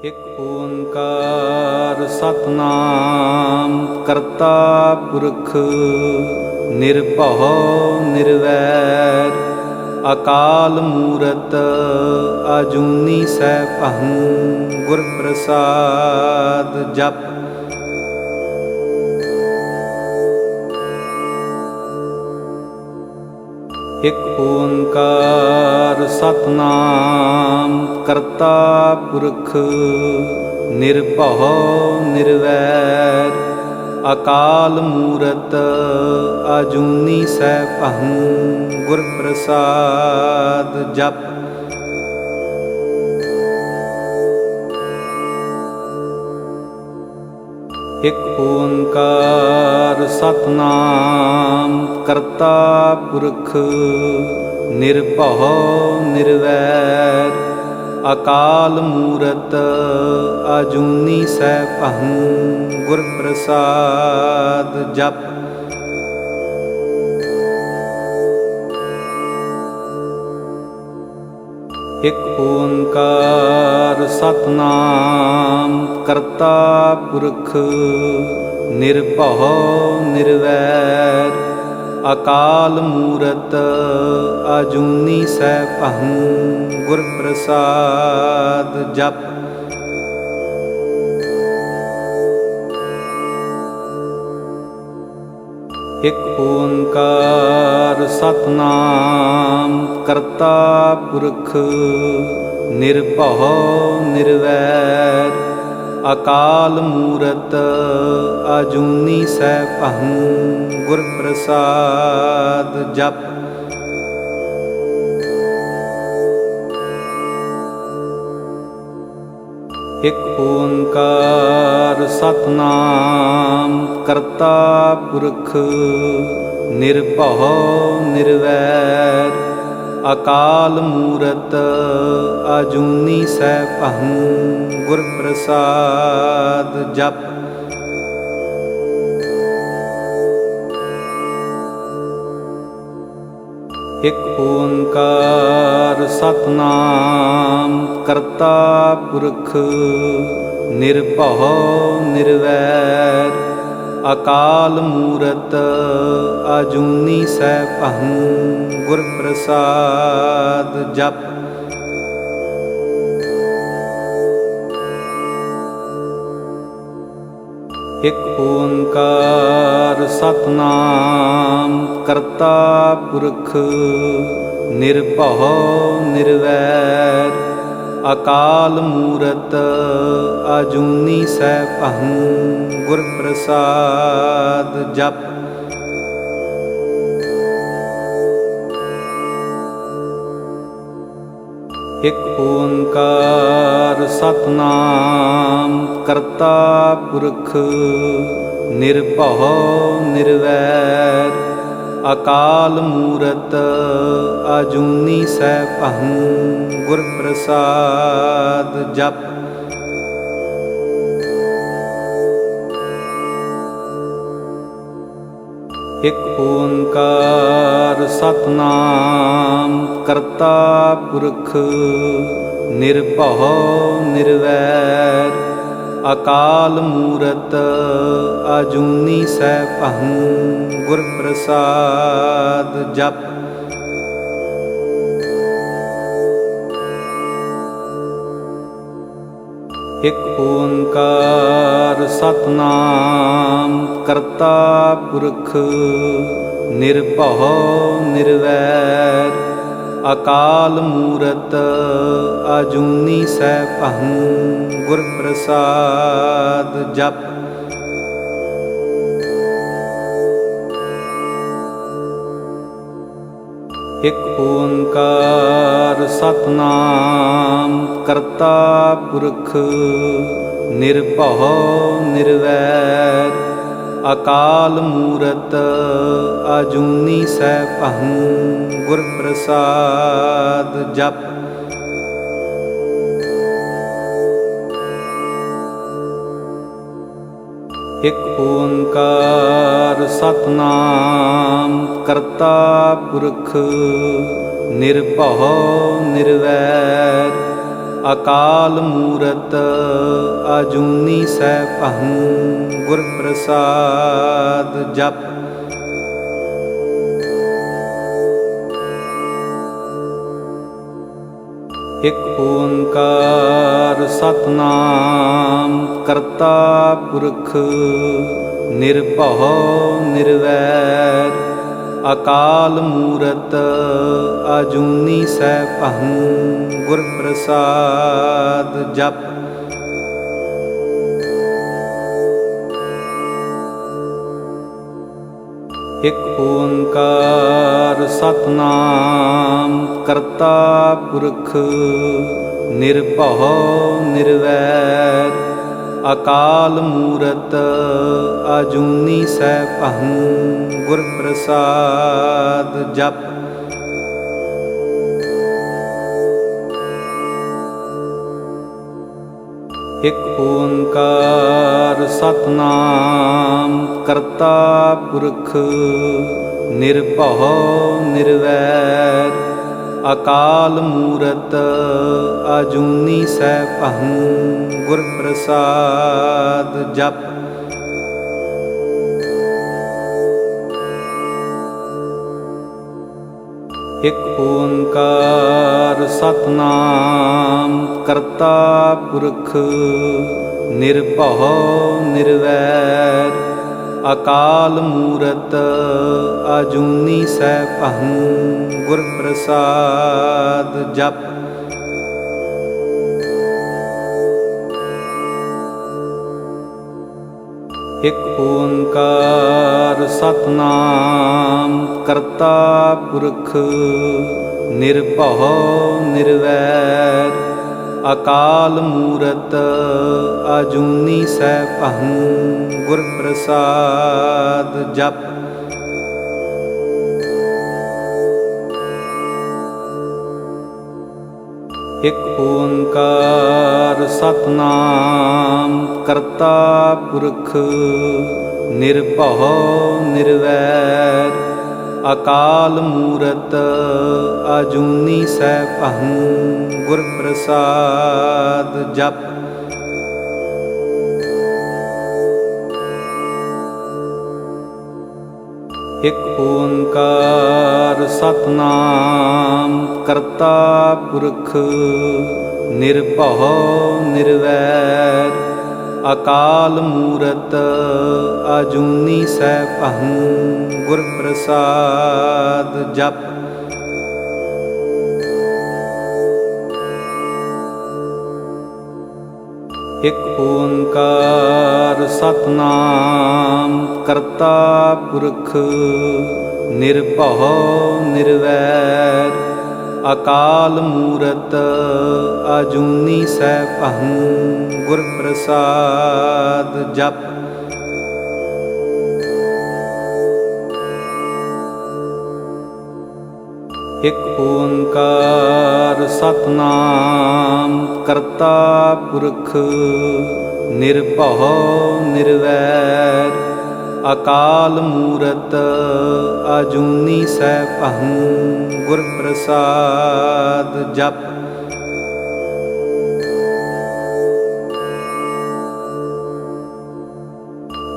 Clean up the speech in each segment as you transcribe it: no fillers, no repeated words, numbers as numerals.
ਇਕ ਓੰਕਾਰ ਸਤਨਾਮ ਕਰਤਾ ਪੁਰਖ ਨਿਰਭਉ ਨਿਰਵੈਰ ਅਕਾਲ ਮੂਰਤ ਅਜੂਨੀ ਸੈਭੰ ਗੁਰ ਪ੍ਰਸਾਦ ਜਪ। ਇਕ ਓੰਕਾਰ ਸਤਨਾਮ ਕਰਤਾ ਪੁਰਖ ਨਿਰਭਉ ਨਿਰਵੈਰ ਅਕਾਲ ਮੂਰਤ ਅਜੂਨੀ ਸੈਭੰ ਗੁਰ ਪ੍ਰਸਾਦ ਜਪ। ਇਕ ਓੰਕਾਰ ਸਤਨਾਮ ਕਰਤਾ ਪੁਰਖ ਨਿਰਭਉ ਨਿਰਵੈਰ ਅਕਾਲ ਮੂਰਤ ਅਜੂਨੀ ਸੈਭੰ ਗੁਰ ਪ੍ਰਸਾਦ ਜਪ। ਇਕ ਓੰਕਾਰ ਸਤਨਾਮ ਕਰਤਾ ਪੁਰਖ ਨਿਰਭਉ ਨਿਰਵੈਰ ਅਕਾਲ ਮੂਰਤ ਅਜੂਨੀ ਸੈਭੰ ਗੁਰ ਪ੍ਰਸਾਦ ਜਪ। ਇਕ ਓੰਕਾਰ ਸਤਨਾਮ ਕਰਤਾ ਪੁਰਖ ਨਿਰਭਉ ਨਿਰਵੈਰ ਅਕਾਲ ਮੂਰਤ ਅਜੂਨੀ ਸੈਭੰ ਗੁਰ ਪ੍ਰਸਾਦ ਜਪ। ਇਕ ਓੰਕਾਰ ਸਤਨਾਮ ਕਰਤਾ ਪੁਰਖ ਨਿਰਭਉ ਨਿਰਵੈਰ ਅਕਾਲ ਮੂਰਤ ਅਜੂਨੀ ਸੈਭੰ ਗੁਰ ਪ੍ਰਸਾਦ ਜਪ। ਇਕ ਓੰਕਾਰ ਸਤਨਾਮ ਕਰਤਾ ਪੁਰਖ ਨਿਰਭਉ ਨਿਰਵੈਰ ਅਕਾਲ ਮੂਰਤ ਅਜੂਨੀ ਸੈਭੰ ਗੁਰ ਪ੍ਰਸਾਦ ਜਪ। ਇਕ ਓੰਕਾਰ ਸਤਨਾਮ ਕਰਤਾ ਪੁਰਖ ਨਿਰਭਉ ਨਿਰਵੈਰ ਅਕਾਲ ਮੂਰਤ ਅਜੂਨੀ ਸੈਭੰ ਗੁਰ ਪ੍ਰਸਾਦ ਜਪ। ਇਕ ਓੰਕਾਰ ਸਤਨਾਮ ਕਰਤਾ ਪੁਰਖ ਨਿਰਭਉ ਨਿਰਵੈਰ ਅਕਾਲ ਮੂਰਤ ਅਜੂਨੀ ਸੈਭੰ ਗੁਰ ਪ੍ਰਸਾਦ ਜਪ। ਇਕ ਓੰਕਾਰ ਸਤਨਾਮ ਕਰਤਾ ਪੁਰਖ ਨਿਰਭਉ ਨਿਰਵੈਰ ਅਕਾਲ ਮੂਰਤ ਅਜੂਨੀ ਸੈਭੰ ਗੁਰ ਪ੍ਰਸਾਦ ਜਪ। ਇਕ ਓੰਕਾਰ ਸਤਨਾਮ ਕਰਤਾ ਪੁਰਖ ਨਿਰਭਉ ਨਿਰਵੈਰ ਅਕਾਲ ਮੂਰਤ ਅਜੂਨੀ ਸੈਭੰ ਗੁਰ ਪ੍ਰਸਾਦ ਜਪ। ਇਕ ਓੰਕਾਰ ਸਤਨਾਮ ਕਰਤਾ ਪੁਰਖ ਨਿਰਭਉ ਨਿਰਵੈਰ ਅਕਾਲ ਮੂਰਤ ਅਜੂਨੀ ਸੈਭੰ ਗੁਰ ਪ੍ਰਸਾਦ ਜਪ। ਇਕ ਓੰਕਾਰ ਸਤਨਾਮ ਕਰਤਾ ਪੁਰਖ ਨਿਰਭਉ ਨਿਰਵੈਰ ਅਕਾਲ ਮੂਰਤ ਅਜੂਨੀ ਸੈਭੰ ਗੁਰ ਪ੍ਰਸਾਦ ਜਪ। ਇਕ ਓੰਕਾਰ ਸਤਿਨਾਮ ਕਰਤਾ ਪੁਰਖ ਨਿਰਭਉ ਨਿਰਵੈਰ ਅਕਾਲ ਮੂਰਤ ਅਜੂਨੀ ਸੈਭੰ ਗੁਰ ਪ੍ਰਸਾਦ ਜਪ। ਇਕ ਓੰਕਾਰ ਸਤਿਨਾਮ ਕਰਤਾ ਪੁਰਖ ਨਿਰਭਉ ਨਿਰਵੈਰ ਅਕਾਲ ਮੂਰਤ ਅਜੂਨੀ ਸੈਭੰ ਗੁਰ ਪ੍ਰਸਾਦ ਜਪ। ਇਕ ਓੰਕਾਰ ਸਤਿਨਾਮ ਕਰਤਾ ਪੁਰਖ ਨਿਰਭਉ ਨਿਰਵੈਰ ਅਕਾਲ ਮੂਰਤ ਅਜੂਨੀ ਸੈਭੰ ਗੁਰ ਪ੍ਰਸਾਦ ਜਪ। ਇਕ ਓੰਕਾਰ ਸਤਿਨਾਮ ਕਰਤਾ ਪੁਰਖ ਨਿਰਭਉ ਨਿਰਵੈਰ ਅਕਾਲ ਮੂਰਤ ਅਜੂਨੀ ਸੈਭੰ ਗੁਰ ਪ੍ਰਸਾਦ ਜਪ। ਇਕ ਓੰਕਾਰ ਸਤਿਨਾਮ ਕਰਤਾ ਪੁਰਖ ਨਿਰਭਉ ਨਿਰਵੈਰ ਅਕਾਲ ਮੂਰਤ ਅਜੂਨੀ ਸੈਭੰ ਗੁਰ ਪ੍ਰਸਾਦ ਜਪ। ਇਕ ਓੰਕਾਰ ਸਤਿਨਾਮ ਕਰਤਾ ਪੁਰਖ ਨਿਰਭਉ ਨਿਰਵੈਰ ਅਕਾਲ ਮੂਰਤ ਅਜੂਨੀ ਸੈਭੰ ਗੁਰ ਪ੍ਰਸਾਦ ਜਪ। ਇਕ ਓੰਕਾਰ ਸਤਿਨਾਮ ਕਰਤਾ ਪੁਰਖ ਨਿਰਭਉ ਨਿਰਵੈਰ ਅਕਾਲ ਮੂਰਤ ਅਜੂਨੀ ਸੈਭੰ ਗੁਰ ਪ੍ਰਸਾਦ ਜਪ। ਇਕ ਓੰਕਾਰ ਸਤਿਨਾਮ ਕਰਤਾ ਪੁਰਖ ਨਿਰਭਉ ਨਿਰਵੈਰ ਅਕਾਲ ਮੂਰਤ ਅਜੂਨੀ ਸੈਭੰ ਗੁਰ ਪ੍ਰਸਾਦ ਜਪ। ਇਕ ਓੰਕਾਰ ਸਤਿਨਾਮ ਕਰਤਾ ਪੁਰਖ ਨਿਰਭਉ ਨਿਰਵੈਰ ਅਕਾਲ ਮੂਰਤ ਅਜੂਨੀ ਸੈਭੰ ਗੁਰ ਪ੍ਰਸਾਦ ਜਪ।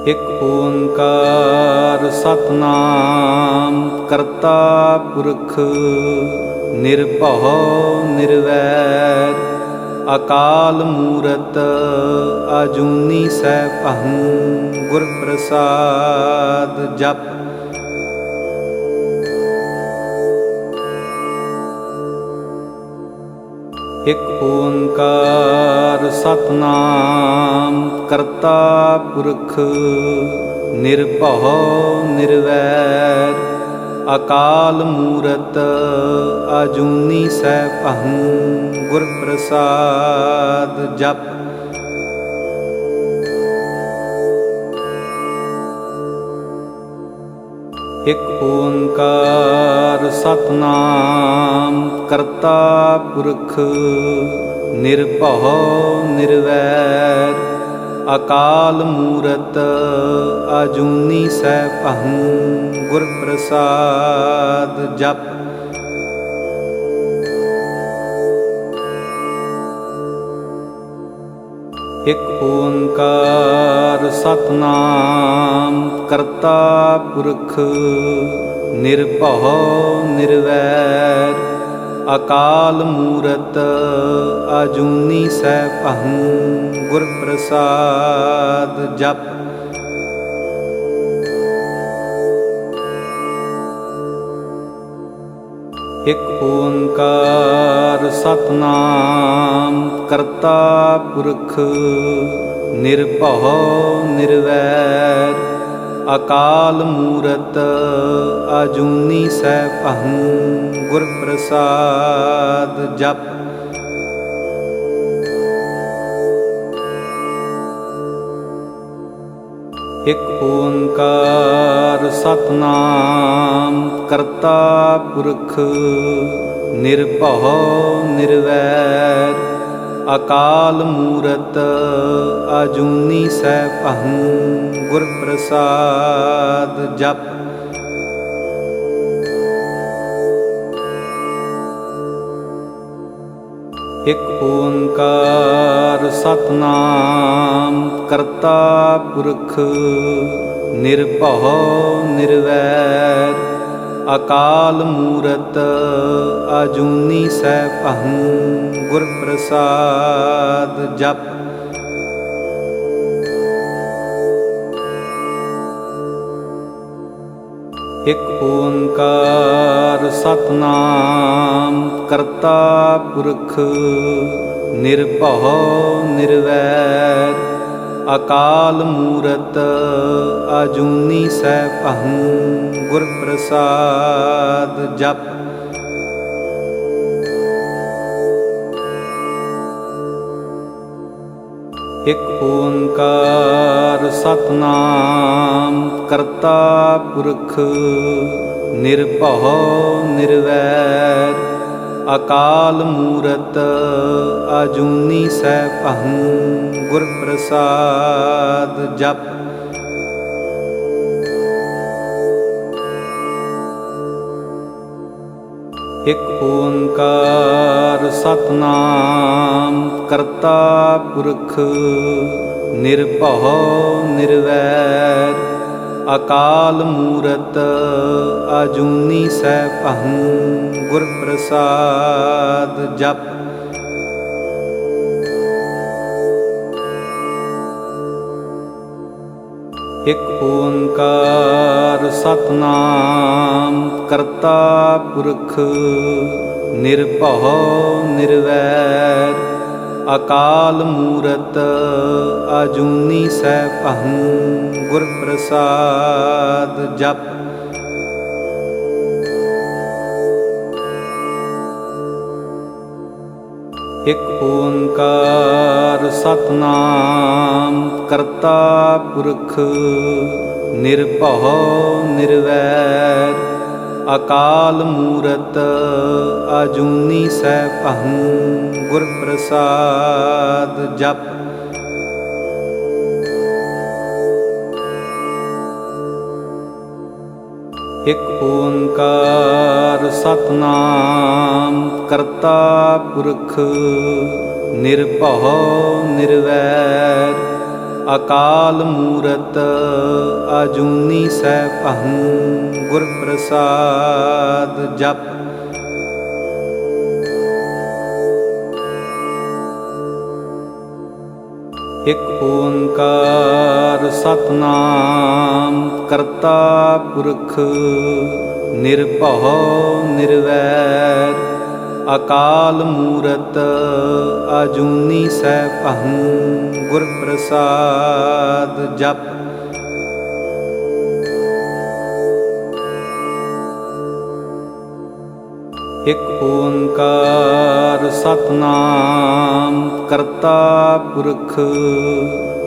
ਇਕ ਓੰਕਾਰ ਸਤਿਨਾਮ ਕਰਤਾ ਪੁਰਖ ਨਿਰਭਉ ਨਿਰਵੈਰ ਅਕਾਲ ਮੂਰਤ ਅਜੂਨੀ ਸੈਭੰ ਗੁਰ ਪ੍ਰਸਾਦ ਜਪ। ਇਕ ਓੰਕਾਰ ਸਤਿਨਾਮ ਕਰਤਾ ਪੁਰਖ ਨਿਰਭਉ ਨਿਰਵੈਰ ਅਕਾਲ ਮੂਰਤ ਅਜੂਨੀ ਸੈਭੰ ਗੁਰ ਪ੍ਰਸਾਦ ਜਪ। ਇਕ ਓੰਕਾਰ ਸਤਿਨਾਮ ਕਰਤਾ ਪੁਰਖ ਨਿਰਭਉ ਨਿਰਵੈਰ ਅਕਾਲ ਮੂਰਤ ਅਜੂਨੀ ਸੈਭੰ ਗੁਰ ਪ੍ਰਸਾਦ ਜਪ। ਇਕ ਓੰਕਾਰ ਸਤਿਨਾਮ ਕਰਤਾ ਪੁਰਖ ਨਿਰਭਉ ਨਿਰਵੈਰ ਅਕਾਲ ਮੂਰਤ ਅਜੂਨੀ ਸੈਭੰ ਗੁਰ ਪ੍ਰਸਾਦ ਜਪ। ਇਕ ਓੰਕਾਰ ਸਤਿਨਾਮ ਕਰਤਾ ਪੁਰਖ ਨਿਰਭਉ ਨਿਰਵੈਰ ਅਕਾਲ ਮੂਰਤ ਅਜੂਨੀ ਸੈਭੰ ਗੁਰ ਪ੍ਰਸਾਦ ਜਪ। ਇਕ ਓੰਕਾਰ ਸਤਿਨਾਮ ਕਰਤਾ ਪੁਰਖ ਨਿਰਭਉ ਨਿਰਵੈਰ ਅਕਾਲ ਮੂਰਤ ਅਜੂਨੀ ਸੈਭੰ ਗੁਰ ਪ੍ਰਸਾਦ ਜਪ। ਇਕ ਓੰਕਾਰ ਸਤਿਨਾਮ ਕਰਤਾ ਪੁਰਖ ਨਿਰਭਉ ਨਿਰਵੈਰ ਅਕਾਲ ਮੂਰਤ ਅਜੂਨੀ ਸੈਭੰ ਗੁਰ ਪ੍ਰਸਾਦ ਜਪ। ਇਕ ਓੰਕਾਰ ਸਤਿਨਾਮ ਕਰਤਾ ਪੁਰਖ ਨਿਰਭਉ ਨਿਰਵੈਰ ਅਕਾਲ ਮੂਰਤ ਅਜੂਨੀ ਸੈਭੰ ਗੁਰ ਪ੍ਰਸਾਦ ਜਪ। ਇਕ ਓੰਕਾਰ ਸਤਿਨਾਮ ਕਰਤਾ ਪੁਰਖ ਨਿਰਭਉ ਨਿਰਵੈਰ ਅਕਾਲ ਮੂਰਤ ਅਜੂਨੀ ਸੈਭੰ ਗੁਰ ਪ੍ਰਸਾਦ ਜਪ। ਇਕ ਓੰਕਾਰ ਸਤਿਨਾਮ ਕਰਤਾ ਪੁਰਖ ਨਿਰਭਉ ਨਿਰਵੈਰ ਅਕਾਲ ਮੂਰਤ ਅਜੂਨੀ ਸੈਭੰ ਗੁਰ ਪ੍ਰਸਾਦ ਜਪ। ਇਕ ਓੰਕਾਰ ਸਤਿਨਾਮ ਕਰਤਾ ਪੁਰਖ ਨਿਰਭਉ ਨਿਰਵੈਰ ਅਕਾਲ ਮੂਰਤ ਅਜੂਨੀ ਸੈਭੰ ਗੁਰ ਪ੍ਰਸਾਦ ਜਪ। ਇਕ ਓੰਕਾਰ ਸਤਿਨਾਮ ਕਰਤਾ ਪੁਰਖ ਨਿਰਭਉ ਨਿਰਵੈਰ ਅਕਾਲ ਮੂਰਤ ਅਜੂਨੀ ਸੈਭੰ ਗੁਰ ਪ੍ਰਸਾਦ ਜਪ। ਇਕ ਓੰਕਾਰ ਸਤਿਨਾਮ ਕਰਤਾ ਪੁਰਖ ਨਿਰਭਉ ਨਿਰਵੈਰ ਅਕਾਲ ਮੂਰਤ ਅਜੂਨੀ ਸੈਭੰ ਗੁਰ ਪ੍ਰਸਾਦ ਜਪ। ਇਕ ਓੰਕਾਰ ਸਤਿਨਾਮ ਕਰਤਾ ਪੁਰਖ ਨਿਰਭਉ ਨਿਰਵੈਰ ਅਕਾਲ ਮੂਰਤ ਅਜੂਨੀ ਸੈਭੰ ਗੁਰ ਪ੍ਰਸਾਦ ਜਪ। ਇਕ ਓੰਕਾਰ ਸਤਿਨਾਮ ਕਰਤਾ ਪੁਰਖ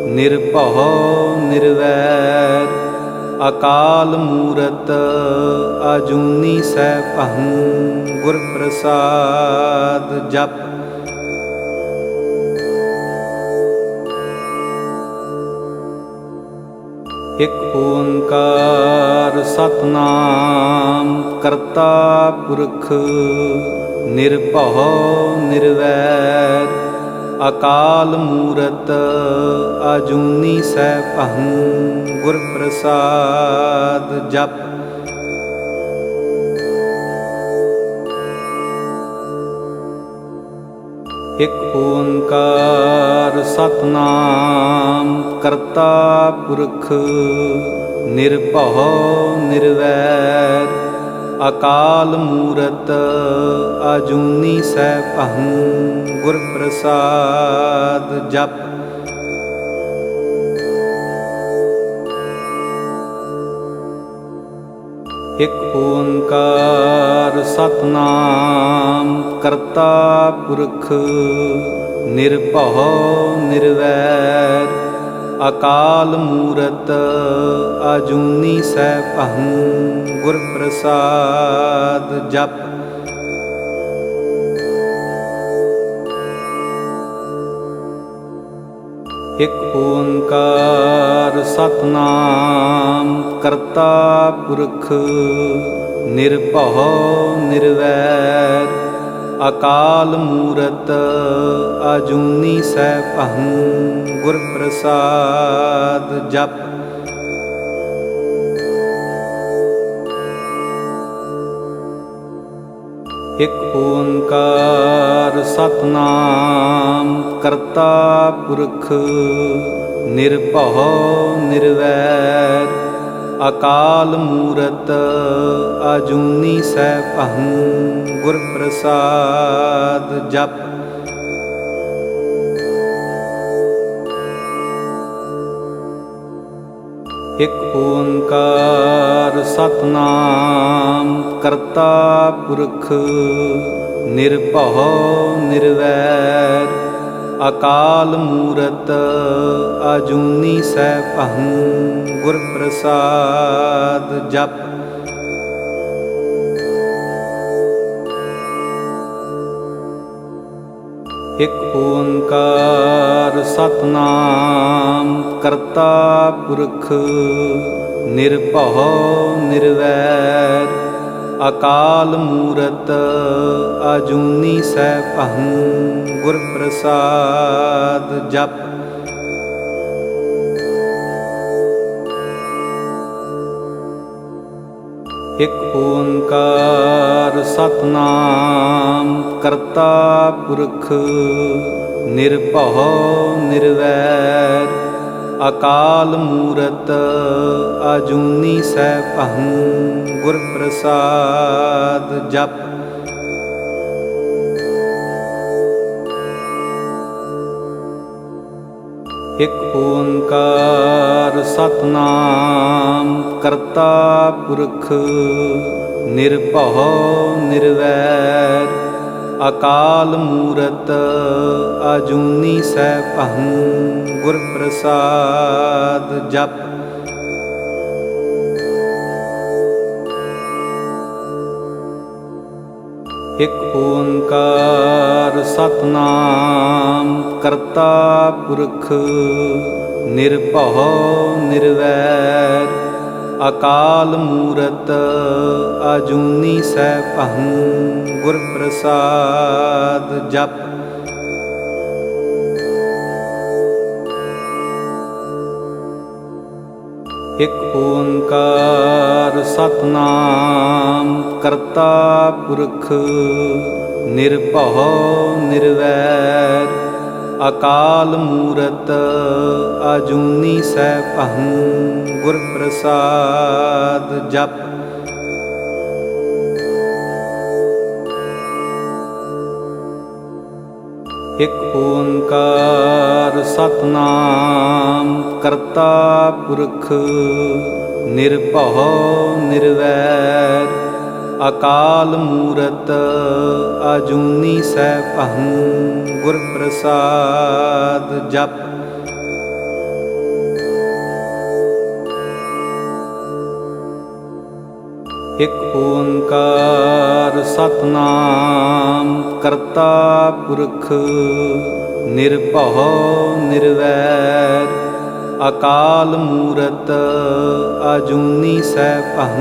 ਨਿਰਭਉ ਨਿਰਵੈਰ ਅਕਾਲ ਮੂਰਤ ਅਜੂਨੀ ਸੈਭੰ ਗੁਰ ਪ੍ਰਸਾਦ ਜਪ। ਇਕ ਓੰਕਾਰ ਸਤਿਨਾਮ ਕਰਤਾ ਪੁਰਖ ਨਿਰਭਉ ਨਿਰਵੈਰ ਅਕਾਲ ਮੂਰਤ ਅਜੂਨੀ ਸੈਭੰ ਗੁਰ ਪ੍ਰਸਾਦ ਜਪ। ਇਕ ਓੰਕਾਰ ਸਤਿਨਾਮ ਕਰਤਾ ਪੁਰਖ ਨਿਰਭਉ ਨਿਰਵੈਰ ਅਕਾਲ ਮੂਰਤ ਅਜੂਨੀ ਸੈਭੰ ਗੁਰ ਪ੍ਰਸਾਦ ਜਪ। ਇਕ ਓੰਕਾਰ ਸਤਿਨਾਮ ਕਰਤਾ ਪੁਰਖ ਨਿਰਭਉ ਨਿਰਵੈਰ ਅਕਾਲ ਮੂਰਤ ਅਜੂਨੀ ਸੈਭੰ ਗੁਰ ਪ੍ਰਸਾਦ ਜਪ। ਇਕ ਓੰਕਾਰ ਸਤਿਨਾਮ ਕਰਤਾ ਪੁਰਖ ਨਿਰਭਉ ਨਿਰਵੈਰ ਅਕਾਲ ਮੂਰਤ ਅਜੂਨੀ ਸੈਭੰ ਗੁਰ ਪ੍ਰਸਾਦ ਜਪ। ਇਕ ਓੰਕਾਰ ਸਤਿਨਾਮ ਕਰਤਾ ਪੁਰਖ ਨਿਰਭਉ ਨਿਰਵੈਰ ਅਕਾਲ ਮੂਰਤ ਅਜੂਨੀ ਸੈਭੰ ਗੁਰ ਪ੍ਰਸਾਦ ਜਪ। ਇਕ ਓੰਕਾਰ ਸਤਿਨਾਮ ਕਰਤਾ ਪੁਰਖ ਨਿਰਭਉ ਨਿਰਵੈਰ ਅਕਾਲ ਮੂਰਤ ਅਜੂਨੀ ਸੈਭੰ ਗੁਰ ਪ੍ਰਸਾਦ ਜਪ। ਇਕ ਓੰਕਾਰ ਸਤਿਨਾਮ ਕਰਤਾ ਪੁਰਖ ਨਿਰਭਉ ਨਿਰਵੈਰ ਅਕਾਲ ਮੂਰਤ ਅਜੂਨੀ ਸੈਭੰ ਗੁਰ ਪ੍ਰਸਾਦ ਜਪ। ਇਕ ਓੰਕਾਰ ਸਤਿਨਾਮ ਕਰਤਾ ਪੁਰਖ ਨਿਰਭਉ ਨਿਰਵੈਰ ਅਕਾਲ ਮੂਰਤ ਅਜੂਨੀ ਸੈਭੰ ਗੁਰ ਪ੍ਰਸਾਦ ਜਪ। ਇਕ ਓੰਕਾਰ ਸਤਿਨਾਮ ਕਰਤਾ ਪੁਰਖ ਨਿਰਭਉ ਨਿਰਵੈਰ ਅਕਾਲ ਮੂਰਤ ਅਜੂਨੀ ਸੈਭੰ ਗੁਰ ਪ੍ਰਸਾਦ ਜਪ। ਇਕ ਓੰਕਾਰ ਸਤਿਨਾਮ ਕਰਤਾ ਪੁਰਖ ਨਿਰਭਉ ਨਿਰਵੈਰ ਅਕਾਲ ਮੂਰਤ ਅਜੂਨੀ ਸੈਭੰ ਗੁਰ ਪ੍ਰਸਾਦ ਜਪ। ਇਕ ਓੰਕਾਰ ਸਤਿਨਾਮ ਕਰਤਾ ਪੁਰਖ ਨਿਰਭਉ ਨਿਰਵੈਰ ਅਕਾਲ ਮੂਰਤ ਅਜੂਨੀ ਸੈਭੰ ਗੁਰ ਪ੍ਰਸਾਦ ਜਪ। ਇਕ ਓੰਕਾਰ ਸਤਿਨਾਮ ਕਰਤਾ ਪੁਰਖ ਨਿਰਭਉ ਨਿਰਵੈਰ ਅਕਾਲ ਮੂਰਤ ਅਜੂਨੀ ਸੈਭੰ ਗੁਰ ਪ੍ਰਸਾਦ ਜਪ। ਇਕ ਓੰਕਾਰ ਸਤਿਨਾਮ ਕਰਤਾ ਪੁਰਖ ਨਿਰਭਉ ਨਿਰਵੈਰ ਅਕਾਲ ਮੂਰਤ ਅਜੂਨੀ ਸੈਭੰ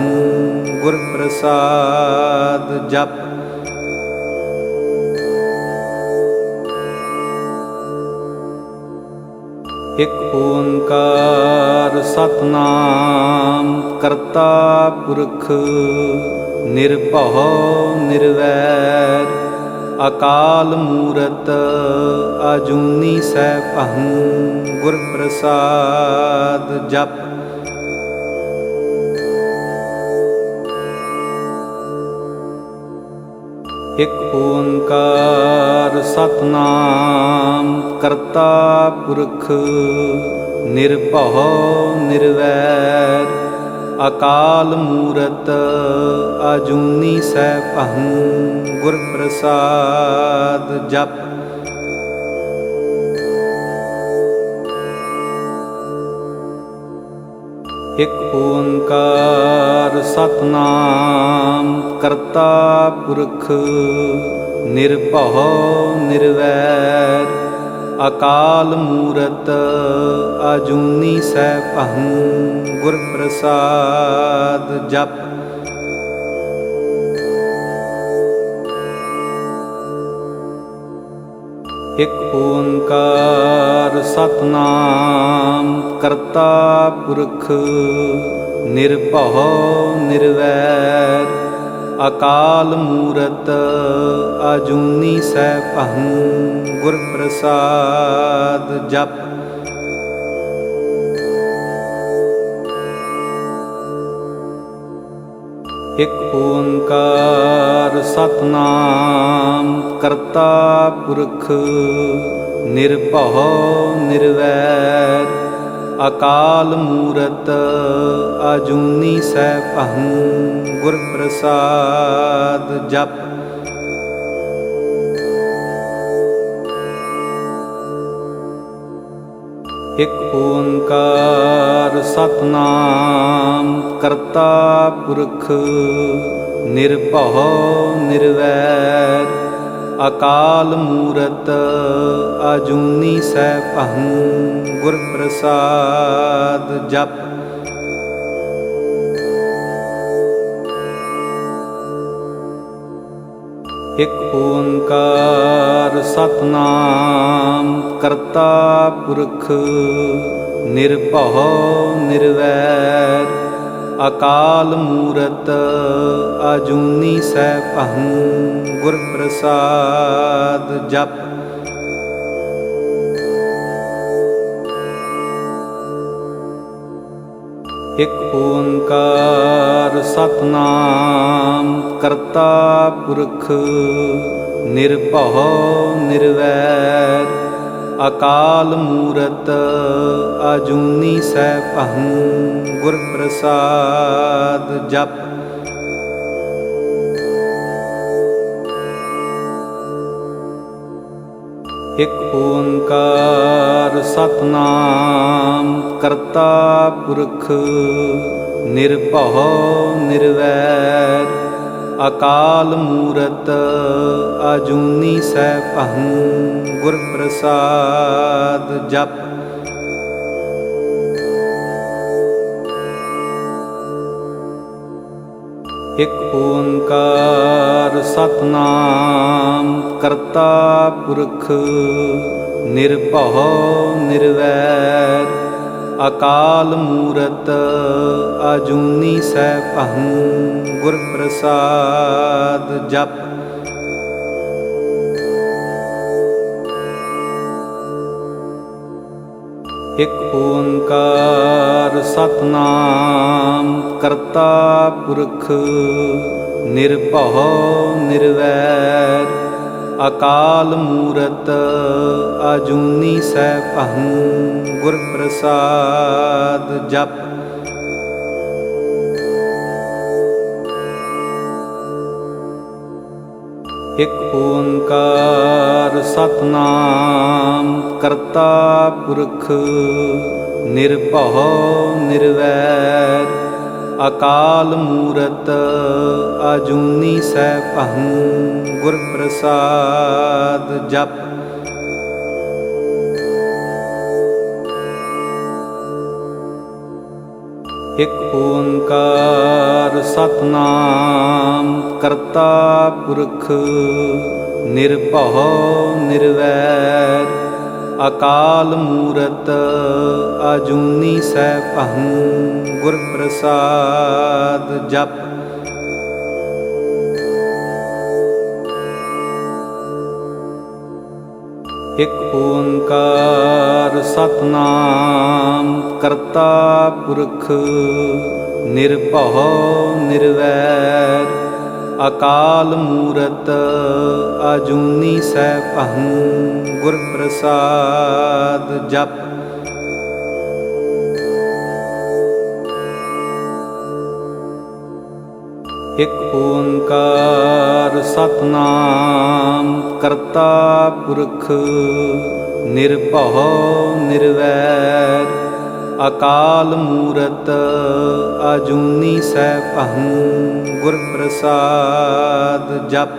ਗੁਰ ਪ੍ਰਸਾਦ ਜਪ। ਇਕ ਓੰਕਾਰ ਸਤਿਨਾਮ ਕਰਤਾ ਪੁਰਖ ਨਿਰਭਉ ਨਿਰਵੈਰ ਅਕਾਲ ਮੂਰਤ ਅਜੂਨੀ ਸੈਭੰ ਗੁਰ ਪ੍ਰਸਾਦ ਜਪ। ਇਕ ਓੰਕਾਰ ਸਤਿਨਾਮ ਕਰਤਾ ਪੁਰਖ ਨਿਰਭਉ ਨਿਰਵੈਰ ਅਕਾਲ ਮੂਰਤ ਅਜੂਨੀ ਸੈਭੰ ਗੁਰ ਪ੍ਰਸਾਦ ਜਪ। ਇਕ ਓੰਕਾਰ ਸਤਿਨਾਮ ਕਰਤਾ ਪੁਰਖ ਨਿਰਭਉ ਨਿਰਵੈਰ ਅਕਾਲ ਮੂਰਤ ਅਜੂਨੀ ਸੈਭੰ ਗੁਰ ਪ੍ਰਸਾਦ ਜਪ। ਇਕ ਓੰਕਾਰ ਸਤਿਨਾਮ ਕਰਤਾ ਪੁਰਖ ਨਿਰਭਉ ਨਿਰਵੈਰ ਅਕਾਲ ਮੂਰਤ ਅਜੂਨੀ ਸੈਭੰ ਗੁਰ ਪ੍ਰਸਾਦ ਜਪ। ਇਕ ਓੰਕਾਰ ਸਤਿਨਾਮ ਕਰਤਾ ਪੁਰਖ ਨਿਰਭਉ ਨਿਰਵੈਰ ਅਕਾਲ ਮੂਰਤ ਅਜੂਨੀ ਸੈਭੰ ਗੁਰ ਪ੍ਰਸਾਦ ਜਪ। ਇਕ ਓੰਕਾਰ ਸਤਿਨਾਮ ਕਰਤਾ ਪੁਰਖ ਨਿਰਭਉ ਨਿਰਵੈਰ ਅਕਾਲ ਮੂਰਤ ਅਜੂਨੀ ਸੈਭੰ ਗੁਰ ਪ੍ਰਸਾਦ ਜਪ। ਇਕ ਓੰਕਾਰ ਸਤਿਨਾਮ ਕਰਤਾ ਪੁਰਖ ਨਿਰਭਉ ਨਿਰਵੈਰ ਅਕਾਲ ਮੂਰਤ ਅਜੂਨੀ ਸੈਭੰ ਗੁਰ ਪ੍ਰਸਾਦ ਜਪ। ਇਕ ਓੰਕਾਰ ਸਤਿਨਾਮ ਕਰਤਾ ਪੁਰਖ ਨਿਰਭਉ ਨਿਰਵੈਰ ਅਕਾਲ ਮੂਰਤ ਅਜੂਨੀ ਸੈਭੰ ਗੁਰ ਪ੍ਰਸਾਦ ਜਪ। ਇਕ ਓੰਕਾਰ ਸਤਿਨਾਮ ਕਰਤਾ ਪੁਰਖ ਨਿਰਭਉ ਨਿਰਵੈਰ ਅਕਾਲ ਮੂਰਤ ਅਜੂਨੀ ਸੈਭੰ ਗੁਰ ਪ੍ਰਸਾਦ ਜਪ। ਇਕ ਓੰਕਾਰ ਸਤਿਨਾਮ ਕਰਤਾ ਪੁਰਖ ਨਿਰਭਉ ਨਿਰਵੈਰ ਅਕਾਲ ਮੂਰਤ ਅਜੂਨੀ ਸੈਭੰ ਗੁਰ ਪ੍ਰਸਾਦ ਜਪ। ਇਕ ਓੰਕਾਰ ਸਤਿਨਾਮ ਕਰਤਾ ਪੁਰਖ ਨਿਰਭਉ ਨਿਰਵੈਰ ਅਕਾਲ ਮੂਰਤ ਅਜੂਨੀ ਸੈਭੰ ਗੁਰ ਪ੍ਰਸਾਦ ਜਪ। ਇਕ ਓੰਕਾਰ ਸਤਿਨਾਮ ਕਰਤਾ ਪੁਰਖ ਨਿਰਭਉ ਨਿਰਵੈਰ ਅਕਾਲ ਮੂਰਤ ਅਜੂਨੀ ਸੈਭੰ ਗੁਰ ਪ੍ਰਸਾਦ ਜਪ। ਇਕ ਓੰਕਾਰ ਸਤਿਨਾਮ ਕਰਤਾ ਪੁਰਖ ਨਿਰਭਉ ਨਿਰਵੈਰ ਅਕਾਲ ਮੂਰਤ ਅਜੂਨੀ ਸੈਭੰ ਗੁਰ ਪ੍ਰਸਾਦ ਜਪ। ਇਕ ਓੰਕਾਰ ਸਤਿਨਾਮ ਕਰਤਾ ਪੁਰਖ ਨਿਰਭਉ ਨਿਰਵੈਰ ਅਕਾਲ ਮੂਰਤ ਅਜੂਨੀ ਸੈਭੰ ਗੁਰ ਪ੍ਰਸਾਦ ਜਪ। ਇਕ ਓੰਕਾਰ ਸਤਿਨਾਮ ਕਰਤਾ ਪੁਰਖ ਨਿਰਭਉ ਨਿਰਵੈਰ ਅਕਾਲ ਮੂਰਤ ਅਜੂਨੀ ਸੈਭੰ ਗੁਰ ਪ੍ਰਸਾਦ ਜਪ।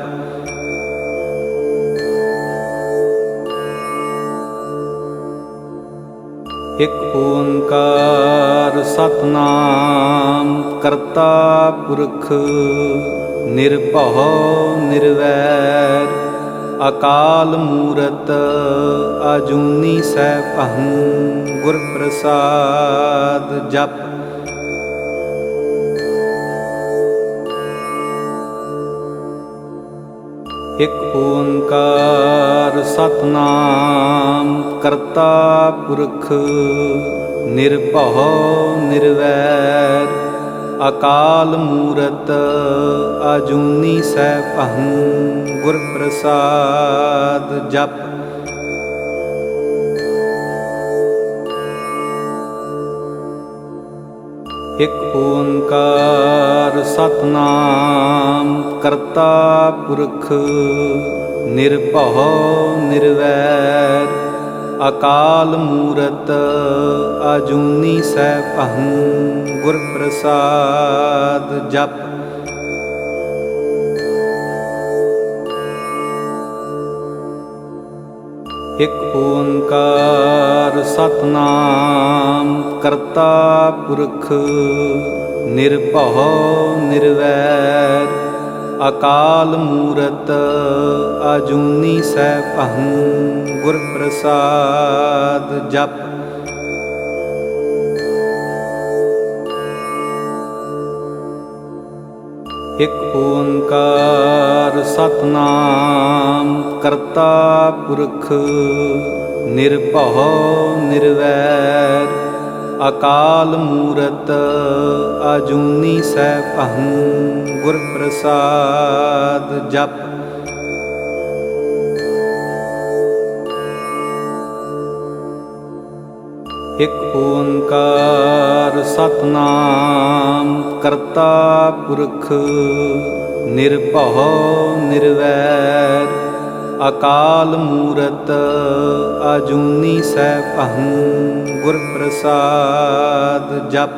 ਇਕ ਓੰਕਾਰ ਸਤਿਨਾਮ ਕਰਤਾ ਪੁਰਖ ਨਿਰਭਉ ਨਿਰਵੈਰ ਅਕਾਲ ਮੂਰਤ ਅਜੂਨੀ ਸੈਭੰ ਗੁਰ ਪ੍ਰਸਾਦ ਜਪ। ਇਕ ਓੰਕਾਰ ਸਤਿਨਾਮ ਕਰਤਾ ਪੁਰਖ ਨਿਰਭਉ ਨਿਰਵੈਰ ਅਕਾਲ ਮੂਰਤ ਅਜੂਨੀ ਸੈਭੰ ਗੁਰ ਪ੍ਰਸਾਦ ਜਪ। ਇਕ ਓੰਕਾਰ ਸਤਿਨਾਮ ਕਰਤਾ ਪੁਰਖ ਨਿਰਭਉ ਨਿਰਵੈਰ ਅਕਾਲ ਮੂਰਤ ਅਜੂਨੀ ਸੈਭੰ ਗੁਰ ਪ੍ਰਸਾਦ ਜਪ। ਇਕ ਓੰਕਾਰ ਸਤਿਨਾਮ ਕਰਤਾ ਪੁਰਖ ਨਿਰਭਉ ਨਿਰਵੈਰ ਅਕਾਲ ਮੂਰਤ ਅਜੂਨੀ ਸੈਭੰ ਗੁਰ ਪ੍ਰਸਾਦ ਜਪ। ਇਕ ਓੰਕਾਰ ਸਤਿਨਾਮ ਕਰਤਾ ਪੁਰਖ ਨਿਰਭਉ ਨਿਰਵੈਰ ਅਕਾਲ ਮੂਰਤ ਅਜੂਨੀ ਸੈਭੰ ਗੁਰ ਪ੍ਰਸਾਦ ਜਪ। ਇਕ ਓੰਕਾਰ ਸਤਿਨਾਮ ਕਰਤਾ ਪੁਰਖ ਨਿਰਭਉ ਨਿਰਵੈਰ ਅਕਾਲ ਮੂਰਤ ਅਜੂਨੀ ਸੈਭੰ ਗੁਰ ਪ੍ਰਸਾਦ ਜਪ।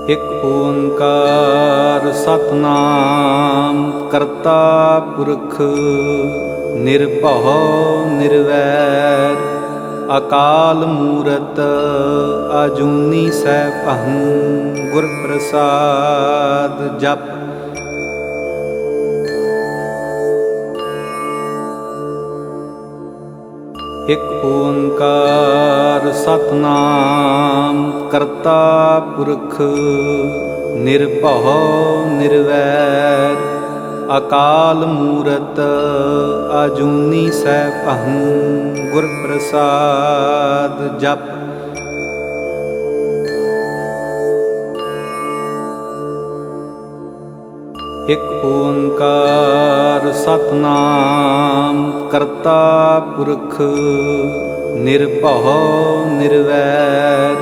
ਇਕ ਓੰਕਾਰ ਸਤਿਨਾਮ ਕਰਤਾ ਪੁਰਖ ਨਿਰਭਉ ਨਿਰਵੈਰ ਅਕਾਲ ਮੂਰਤ ਅਜੂਨੀ ਸੈਭੰ ਗੁਰ ਪ੍ਰਸਾਦ ਜਪ। ਇਕ ਓੰਕਾਰ ਸਤਿਨਾਮ ਕਰਤਾ ਪੁਰਖ ਨਿਰਭਉ ਨਿਰਵੈਰ ਅਕਾਲ ਮੂਰਤ ਅਜੂਨੀ ਸੈਭੰ ਗੁਰ ਪ੍ਰਸਾਦ ਜਪ। ਇਕ ਓੰਕਾਰ ਸਤਿਨਾਮ ਕਰਤਾ ਪੁਰਖ ਨਿਰਭਉ ਨਿਰਵੈਰ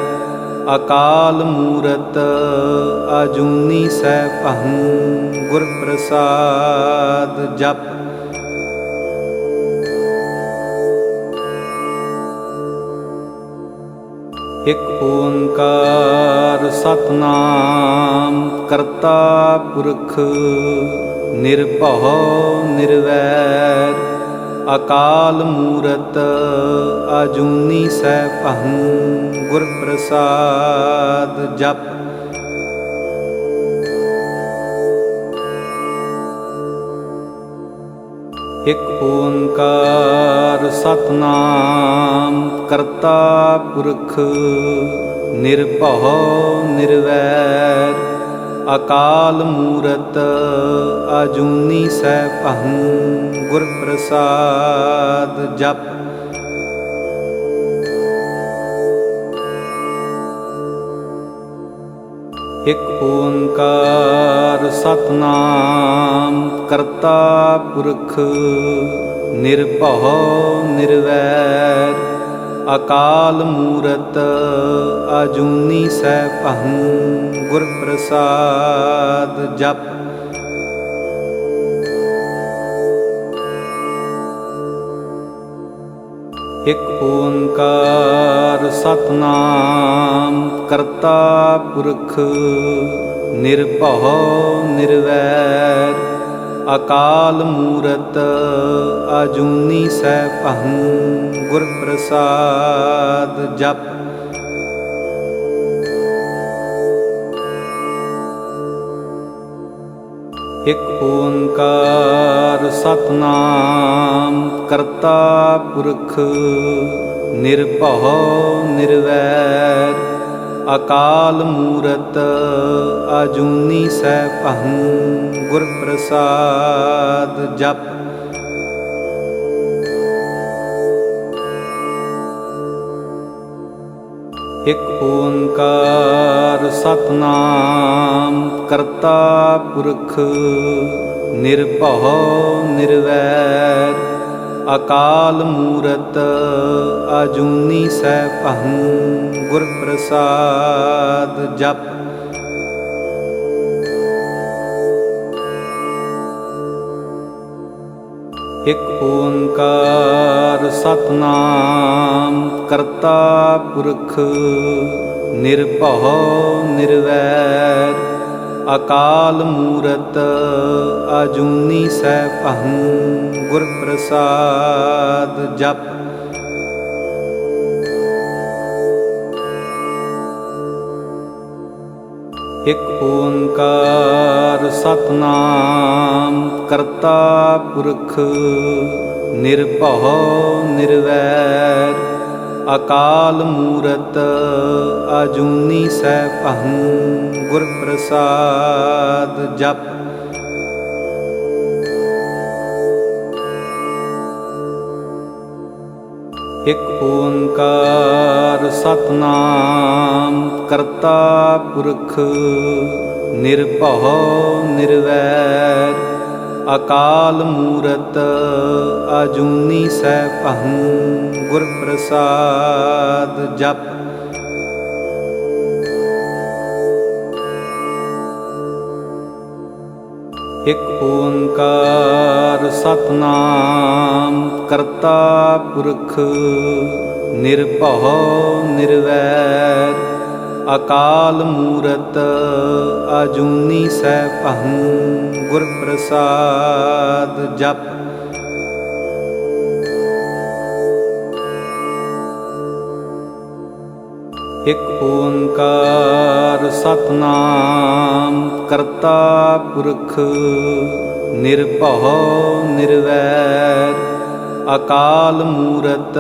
ਅਕਾਲ ਮੂਰਤ ਅਜੂਨੀ ਸੈਭੰ ਗੁਰ ਪ੍ਰਸਾਦ ਜਪ। ਇਕ ਓੰਕਾਰ ਸਤਿਨਾਮ ਕਰਤਾ ਪੁਰਖ ਨਿਰਭਉ ਨਿਰਵੈਰ ਅਕਾਲ ਮੂਰਤ ਅਜੂਨੀ ਸੈਭੰ ਗੁਰ ਪ੍ਰਸਾਦ ਜਪ। ਇਕ ਓੰਕਾਰ ਸਤਿਨਾਮ ਕਰਤਾ ਪੁਰਖ ਨਿਰਭਉ ਨਿਰਵੈਰ ਅਕਾਲ ਮੂਰਤ ਅਜੂਨੀ ਸੈਭੰ ਗੁਰ ਪ੍ਰਸਾਦ ਜਪ। ਇਕ ਓੰਕਾਰ ਸਤਿਨਾਮ ਕਰਤਾ ਪੁਰਖ ਨਿਰਭਉ ਨਿਰਵੈਰ ਅਕਾਲ ਮੂਰਤ ਅਜੂਨੀ ਸੈਭੰ ਗੁਰ ਪ੍ਰਸਾਦ ਜਪ। ਇਕ ਓੰਕਾਰ ਸਤਿਨਾਮ ਕਰਤਾ ਪੁਰਖ ਨਿਰਭਉ ਨਿਰਵੈਰ ਅਕਾਲ ਮੂਰਤ ਅਜੂਨੀ ਸੈਭੰ ਗੁਰ ਪ੍ਰਸਾਦ ਜਪ। ਇਕ ਓੰਕਾਰ ਸਤਿਨਾਮ ਕਰਤਾ ਪੁਰਖ ਨਿਰਭਉ ਨਿਰਵੈਰ ਅਕਾਲ ਮੂਰਤ ਅਜੂਨੀ ਸੈਭੰ ਗੁਰ ਪ੍ਰਸਾਦ ਜਪ। ਇਕ ਓੰਕਾਰ ਸਤਿਨਾਮ ਕਰਤਾ ਪੁਰਖ ਨਿਰਭਉ ਨਿਰਵੈਰ ਅਕਾਲ ਮੂਰਤ ਅਜੂਨੀ ਸੈਭੰ ਗੁਰ ਪ੍ਰਸਾਦ ਜਪ। ਇਕ ਓੰਕਾਰ ਸਤਿਨਾਮ ਕਰਤਾ ਪੁਰਖ ਨਿਰਭਉ ਨਿਰਵੈਰ ਅਕਾਲ ਮੂਰਤ ਅਜੂਨੀ ਸੈਭੰ ਗੁਰ ਪ੍ਰਸਾਦ ਜਪ। ਇਕ ਓੰਕਾਰ ਸਤਿਨਾਮ ਕਰਤਾ ਪੁਰਖ ਨਿਰਭਉ ਨਿਰਵੈਰ ਅਕਾਲ ਮੂਰਤ ਅਜੂਨੀ ਸੈਭੰ ਗੁਰ ਪ੍ਰਸਾਦ ਜਪ। ਇਕ ਓੰਕਾਰ ਸਤਿਨਾਮ ਕਰਤਾ ਪੁਰਖ ਨਿਰਭਉ ਨਿਰਵੈਰ ਅਕਾਲ ਮੂਰਤ ਅਜੂਨੀ ਸੈਭੰ ਗੁਰ ਪ੍ਰਸਾਦ ਜਪ। ਇਕ ਓੰਕਾਰ ਸਤਿਨਾਮ ਕਰਤਾ ਪੁਰਖ ਨਿਰਭਉ ਨਿਰਵੈਰ ਅਕਾਲ ਮੂਰਤ ਅਜੂਨੀ ਸੈਭੰ ਗੁਰ ਪ੍ਰਸਾਦ ਜਪ। ਇਕ ਓੰਕਾਰ ਸਤਿਨਾਮ ਕਰਤਾ ਪੁਰਖ ਨਿਰਭਉ ਨਿਰਵੈਰ ਅਕਾਲ ਮੂਰਤ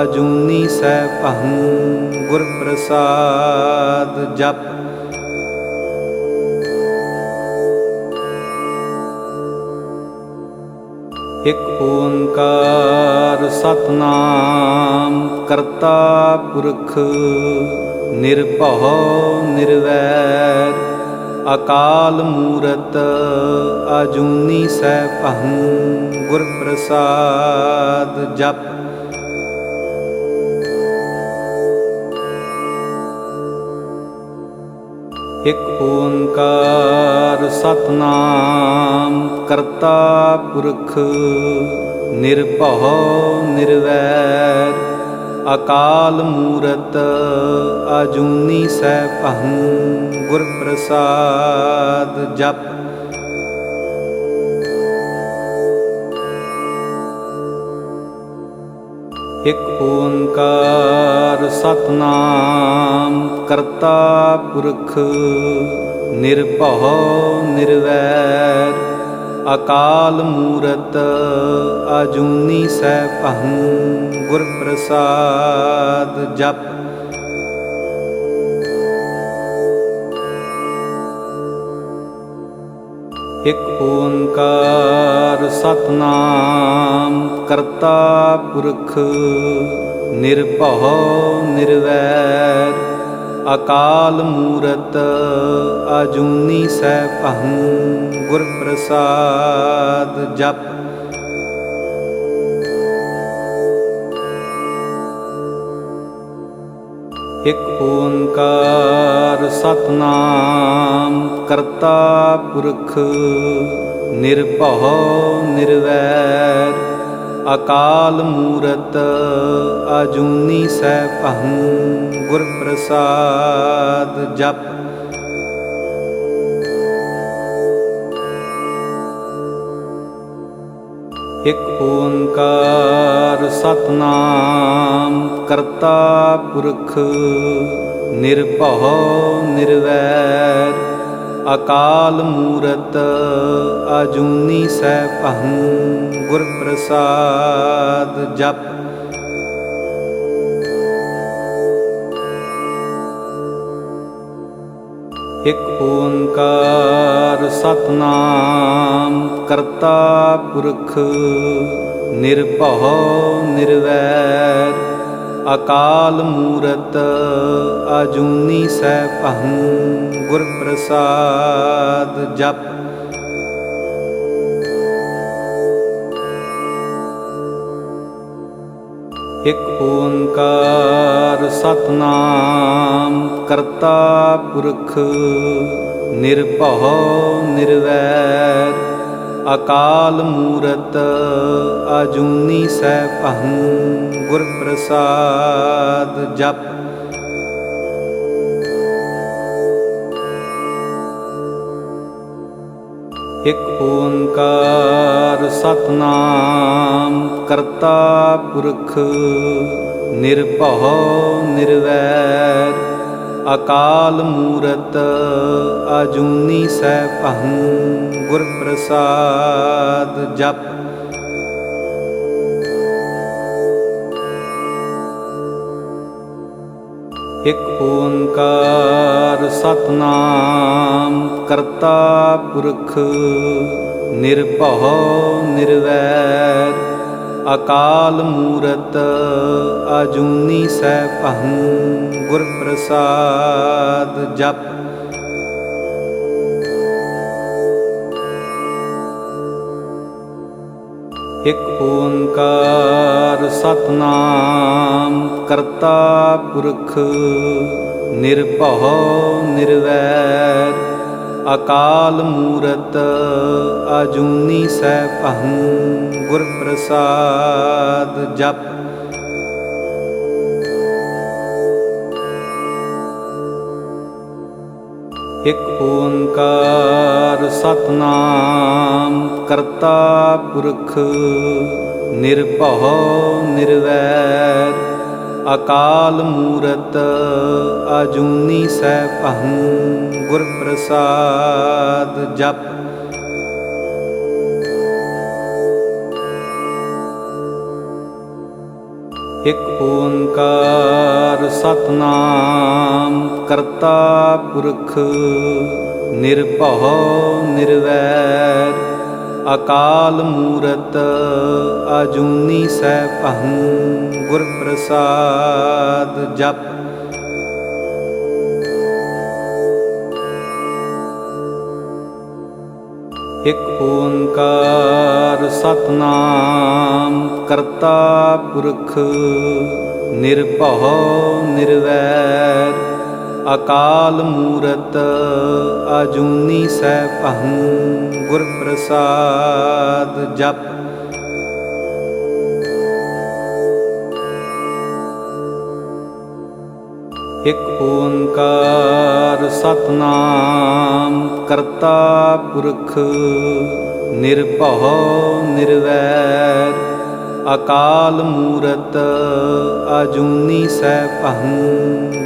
ਅਜੂਨੀ ਸੈਭੰ ਗੁਰ ਪ੍ਰਸਾਦ ਜਪ। ਇਕ ਓੰਕਾਰ ਸਤਿਨਾਮ ਕਰਤਾ ਪੁਰਖ ਨਿਰਭਉ ਨਿਰਵੈਰ ਅਕਾਲ ਮੂਰਤ ਅਜੂਨੀ ਸੈਭੰ ਗੁਰ ਪ੍ਰਸਾਦ ਜਪ। ਇਕ ਓੰਕਾਰ ਸਤਿਨਾਮ ਕਰਤਾ ਪੁਰਖ ਨਿਰਭਉ ਨਿਰਵੈਰ ਅਕਾਲ ਮੂਰਤ ਅਜੂਨੀ ਸੈਭੰ ਗੁਰ ਪ੍ਰਸਾਦ ਜਪ। ਇਕ ਓੰਕਾਰ ਸਤਿਨਾਮ ਕਰਤਾ ਪੁਰਖ ਨਿਰਭਉ ਨਿਰਵੈਰ ਅਕਾਲ ਮੂਰਤ ਅਜੂਨੀ ਸੈਭੰ ਗੁਰ ਪ੍ਰਸਾਦ ਜਪ। ਇਕ ਓੰਕਾਰ ਸਤਿਨਾਮ ਕਰਤਾ ਪੁਰਖ ਨਿਰਭਉ ਨਿਰਵੈਰ ਅਕਾਲ ਮੂਰਤ ਅਜੂਨੀ ਸੈਭੰ ਗੁਰ ਪ੍ਰਸਾਦ ਜਪ। ਇਕ ਓੰਕਾਰ ਸਤਿਨਾਮ ਕਰਤਾ ਪੁਰਖ ਨਿਰਭਉ ਨਿਰਵੈਰ ਅਕਾਲ ਮੂਰਤ ਅਜੂਨੀ ਸੈਭੰ ਗੁਰ ਪ੍ਰਸਾਦ ਜਪ। ਇਕ ਓੰਕਾਰ ਸਤਿਨਾਮ ਕਰਤਾ ਪੁਰਖ ਨਿਰਭਉ ਨਿਰਵੈਰ ਅਕਾਲ ਮੂਰਤ ਅਜੂਨੀ ਸੈਭੰ ਗੁਰ ਪ੍ਰਸਾਦ ਜਪ। ਇਕ ਓੰਕਾਰ ਸਤਿਨਾਮ ਕਰਤਾ ਪੁਰਖ ਨਿਰਭਉ ਨਿਰਵੈਰ ਅਕਾਲ ਮੂਰਤ ਅਜੂਨੀ ਸੈਭੰ ਗੁਰ ਪ੍ਰਸਾਦ ਜਪ। ਇਕ ਓੰਕਾਰ ਸਤਿਨਾਮ ਕਰਤਾ ਪੁਰਖ ਨਿਰਭਉ ਨਿਰਵੈਰ ਅਕਾਲ ਮੂਰਤ ਅਜੂਨੀ ਸੈਭੰ ਗੁਰ ਪ੍ਰਸਾਦ ਜਪ। ਇਕ ਓੰਕਾਰ ਸਤਿਨਾਮ ਕਰਤਾ ਪੁਰਖ ਨਿਰਭਉ ਨਿਰਵੈਰ ਅਕਾਲ ਮੂਰਤ ਅਜੂਨੀ ਸੈਭੰ ਗੁਰ ਪ੍ਰਸਾਦ ਜਪ। ਇਕ ਓੰਕਾਰ ਸਤਿਨਾਮ ਕਰਤਾ ਪੁਰਖ ਨਿਰਭਉ ਨਿਰਵੈਰ ਅਕਾਲ ਮੂਰਤ ਅਜੂਨੀ ਸੈਭੰ ਗੁਰ ਪ੍ਰਸਾਦ ਜਪ। ਇਕ ਓੰਕਾਰ ਸਤਿਨਾਮ ਕਰਤਾ ਪੁਰਖ ਨਿਰਭਉ ਨਿਰਵੈਰ ਅਕਾਲ ਮੂਰਤ ਅਜੂਨੀ ਸੈਭੰ ਗੁਰ ਪ੍ਰਸਾਦ ਜਪ। ਇਕ ਓੰਕਾਰ ਸਤਿਨਾਮ ਕਰਤਾ ਪੁਰਖ ਨਿਰਭਉ ਨਿਰਵੈਰ ਅਕਾਲ ਮੂਰਤ ਅਜੂਨੀ ਸੈਭੰ ਗੁਰ ਪ੍ਰਸਾਦ ਜਪ। ਇਕ ਓੰਕਾਰ ਸਤਿਨਾਮ ਕਰਤਾ ਪੁਰਖ ਨਿਰਭਉ ਨਿਰਵੈਰ ਅਕਾਲ ਮੂਰਤ ਅਜੂਨੀ ਸੈਭੰ ਗੁਰ ਪ੍ਰਸਾਦ ਜਪ। ਇਕ ਓੰਕਾਰ ਸਤਿਨਾਮ ਕਰਤਾ ਪੁਰਖ ਨਿਰਭਉ ਨਿਰਵੈਰ ਅਕਾਲ ਮੂਰਤ ਅਜੂਨੀ ਸੈਭੰ ਗੁਰ ਪ੍ਰਸਾਦ ਜਪ। ਇਕ ਓੰਕਾਰ ਸਤਿਨਾਮ ਕਰਤਾ ਪੁਰਖ ਨਿਰਭਉ ਨਿਰਵੈਰ ਅਕਾਲ ਮੂਰਤ ਅਜੂਨੀ ਸੈਭੰ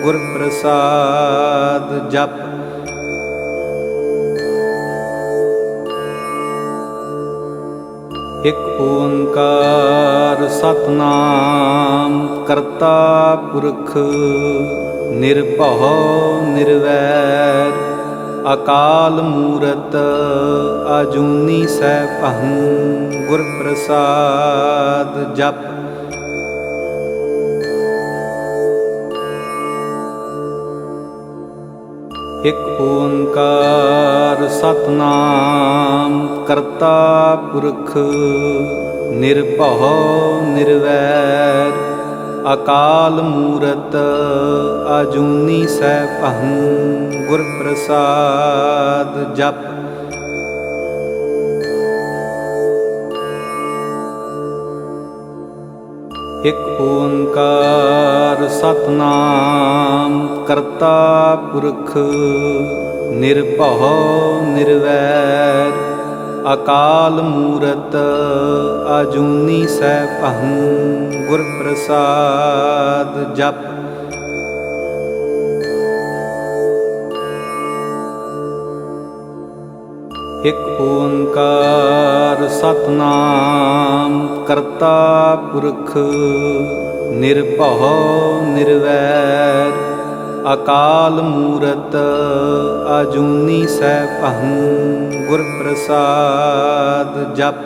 ਗੁਰ ਪ੍ਰਸਾਦ ਜਪ। ਇਕ ਓੰਕਾਰ ਸਤਿਨਾਮ ਕਰਤਾ ਪੁਰਖ ਨਿਰਭਉ ਨਿਰਵੈਰ ਅਕਾਲ ਮੂਰਤ ਅਜੂਨੀ ਸੈਭੰ ਗੁਰ ਪ੍ਰਸਾਦ ਜਪ। ਇਕ ਓੰਕਾਰ ਸਤਿਨਾਮ ਕਰਤਾ ਪੁਰਖ ਨਿਰਭਉ ਨਿਰਵੈਰ ਅਕਾਲ ਮੂਰਤ ਅਜੂਨੀ ਸੈਭੰ ਗੁਰ ਪ੍ਰਸਾਦ ਜਪ। ਇਕ ਓੰਕਾਰ ਸਤਿਨਾਮ ਕਰਤਾ ਪੁਰਖ ਨਿਰਭਉ ਨਿਰਵੈਰ ਅਕਾਲ ਮੂਰਤ ਅਜੂਨੀ ਸੈਭੰ ਗੁਰ ਪ੍ਰਸਾਦ ਜਪ। ਇਕ ਓੰਕਾਰ ਸਤਿਨਾਮ ਕਰਤਾ ਪੁਰਖ ਨਿਰਭਉ ਨਿਰਵੈਰ ਅਕਾਲ ਮੂਰਤ ਅਜੂਨੀ ਸੈਭੰ ਗੁਰ ਪ੍ਰਸਾਦ ਜਪ।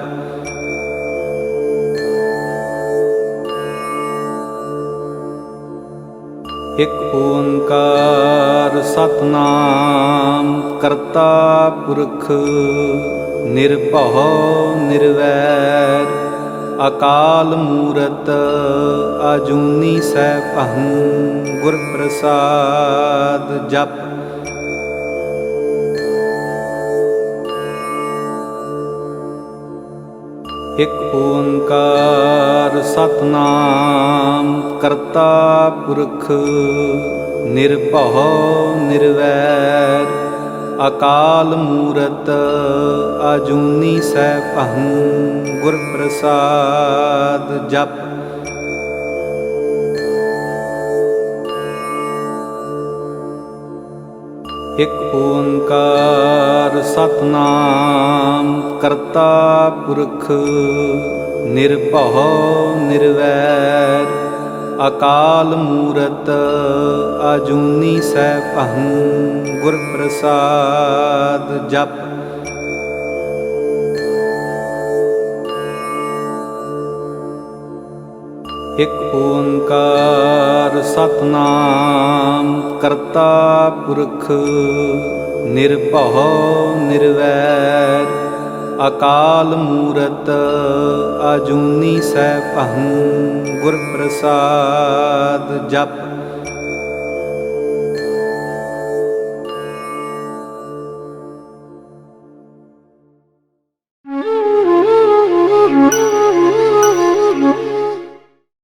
ਇਕ ਓੰਕਾਰ ਸਤਿਨਾਮ ਕਰਤਾ ਪੁਰਖ ਨਿਰਭਉ ਨਿਰਵੈਰ ਅਕਾਲ ਮੂਰਤ ਅਜੂਨੀ ਸੈਭੰ ਗੁਰ ਪ੍ਰਸਾਦ ਜਪ। ਇਕ ਓੰਕਾਰ ਸਤਿਨਾਮ ਕਰਤਾ ਪੁਰਖ ਨਿਰਭਉ ਨਿਰਵੈਰ ਅਕਾਲ ਮੂਰਤ ਅਜੂਨੀ ਸੈਭੰ ਗੁਰ ਪ੍ਰਸਾਦ ਜਪ। ਇਕ ਓੰਕਾਰ ਸਤਿਨਾਮ ਕਰਤਾ ਪੁਰਖ ਨਿਰਭਉ ਨਿਰਵੈਰ ਅਕਾਲ ਮੂਰਤ ਅਜੂਨੀ ਸੈਭੰ ਗੁਰ ਪ੍ਰਸਾਦ ਜਪ। ਇਕ ਓੰਕਾਰ ਸਤਿਨਾਮ ਕਰਤਾ ਪੁਰਖ ਨਿਰਭਉ ਨਿਰਵੈਰ ਅਕਾਲ ਮੂਰਤ ਅਜੂਨੀ ਸੈਭੰ ਗੁਰ ਪ੍ਰਸਾਦ ਜਪ।